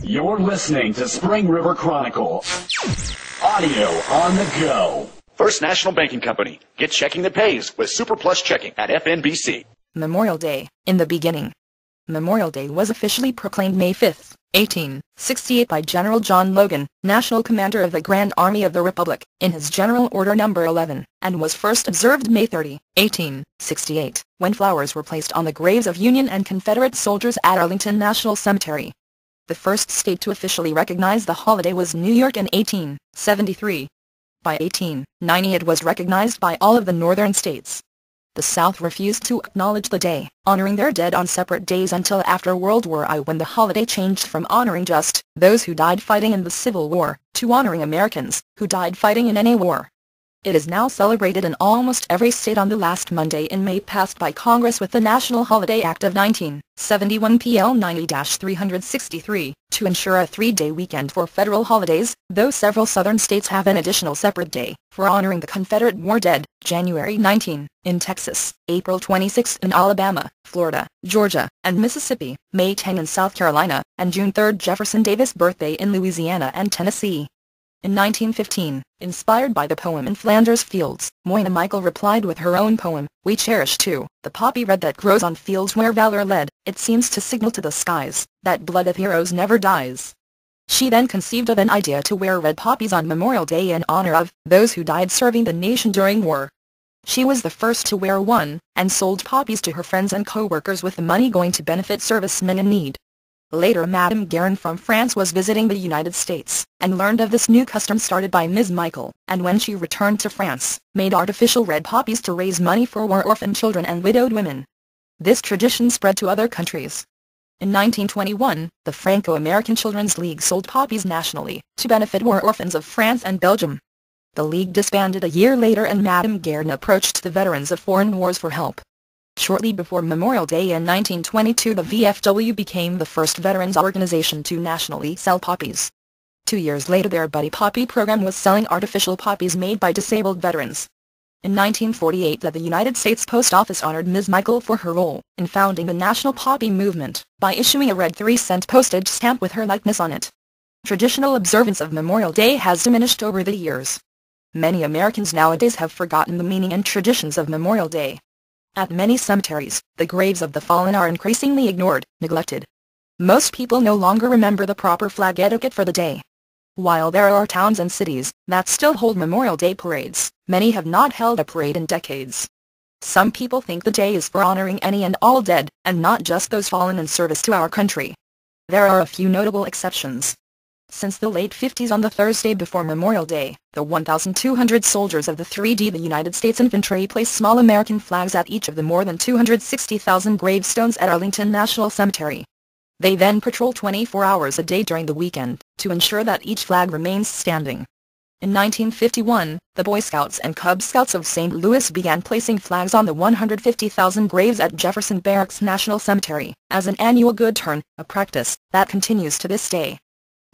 You're listening to Spring River Chronicle. Audio on the go. First National Banking Company. Get checking that pays with Super Plus Checking at FNBC. Memorial Day. In the beginning, Memorial Day was officially proclaimed May 5, 1868 by General John Logan, National Commander of the Grand Army of the Republic, in his General Order No. 11, and was first observed May 30, 1868, when flowers were placed on the graves of Union and Confederate soldiers at Arlington National Cemetery. The first state to officially recognize the holiday was New York in 1873. By 1890 it was recognized by all of the northern states. The South refused to acknowledge the day, honoring their dead on separate days until after World War I, when the holiday changed from honoring just those who died fighting in the Civil War to honoring Americans who died fighting in any war. It is now celebrated in almost every state on the last Monday in May, passed by Congress with the National Holiday Act of 1971 PL 90-363, to ensure a three-day weekend for federal holidays, though several southern states have an additional separate day for honoring the Confederate war dead: January 19 in Texas, April 26 in Alabama, Florida, Georgia, and Mississippi, May 10 in South Carolina, and June 3 Jefferson Davis' birthday in Louisiana and Tennessee. In 1915, inspired by the poem In Flanders Fields, Mwmorial replied with her own poem, "We cherish too the poppy red that grows on fields where valor led. It seems to signal to the skies that blood of heroes never dies." She then conceived of an idea to wear red poppies on Memorial Day in honor of those who died serving the nation during war. She was the first to wear one, and sold poppies to her friends and co-workers with the money going to benefit servicemen in need. Later Madame Guerin from France was visiting the United States, and learned of this new custom started by Ms. Michael, and when she returned to France, made artificial red poppies to raise money for war orphan children and widowed women. This tradition spread to other countries. In 1921, the Franco-American Children's League sold poppies nationally, to benefit war orphans of France and Belgium. The league disbanded a year later, and Madame Guerin approached the veterans of foreign wars for help. Shortly before Memorial Day in 1922, the VFW became the first veterans organization to nationally sell poppies. 2 years later, their Buddy Poppy program was selling artificial poppies made by disabled veterans. In 1948, the United States Post Office honored Ms. Michael for her role in founding the National Poppy Movement by issuing a red 3-cent postage stamp with her likeness on it. Traditional observance of Memorial Day has diminished over the years. Many Americans nowadays have forgotten the meaning and traditions of Memorial Day. At many cemeteries, the graves of the fallen are increasingly ignored, neglected. Most people no longer remember the proper flag etiquette for the day. While there are towns and cities that still hold Memorial Day parades, many have not held a parade in decades. Some people think the day is for honoring any and all dead, and not just those fallen in service to our country. There are a few notable exceptions. Since the late 50s, on the Thursday before Memorial Day, the 1,200 soldiers of the 3D the United States Infantry place small American flags at each of the more than 260,000 gravestones at Arlington National Cemetery. They then patrol 24 hours a day during the weekend, to ensure that each flag remains standing. In 1951, the Boy Scouts and Cub Scouts of St. Louis began placing flags on the 150,000 graves at Jefferson Barracks National Cemetery, as an annual good turn, a practice that continues to this day.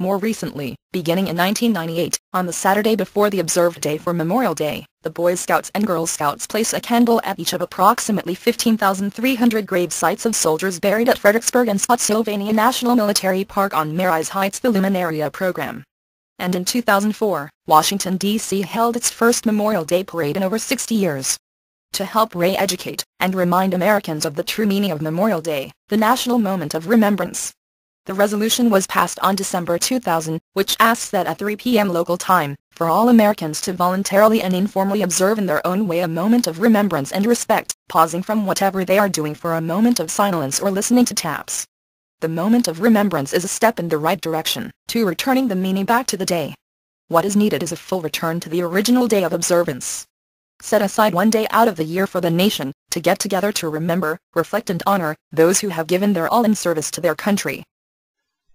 More recently, beginning in 1998, on the Saturday before the observed day for Memorial Day, the Boy Scouts and Girl Scouts place a candle at each of approximately 15,300 grave sites of soldiers buried at Fredericksburg and Spotsylvania National Military Park on Mary's Heights, the Luminaria program. And in 2004, Washington, D.C. held its first Memorial Day parade in over 60 years. To help re-educate and remind Americans of the true meaning of Memorial Day, the national moment of remembrance. The resolution was passed on December 2000, which asks that at 3 p.m. local time, for all Americans to voluntarily and informally observe in their own way a moment of remembrance and respect, pausing from whatever they are doing for a moment of silence or listening to taps. The moment of remembrance is a step in the right direction, to returning the meaning back to the day. What is needed is a full return to the original day of observance. Set aside one day out of the year for the nation, to get together to remember, reflect and honor those who have given their all in service to their country.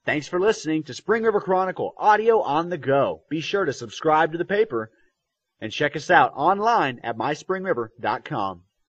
Thanks for listening to Spring River Chronicle Audio on the Go. Be sure to subscribe to the paper and check us out online at myspringriver.com.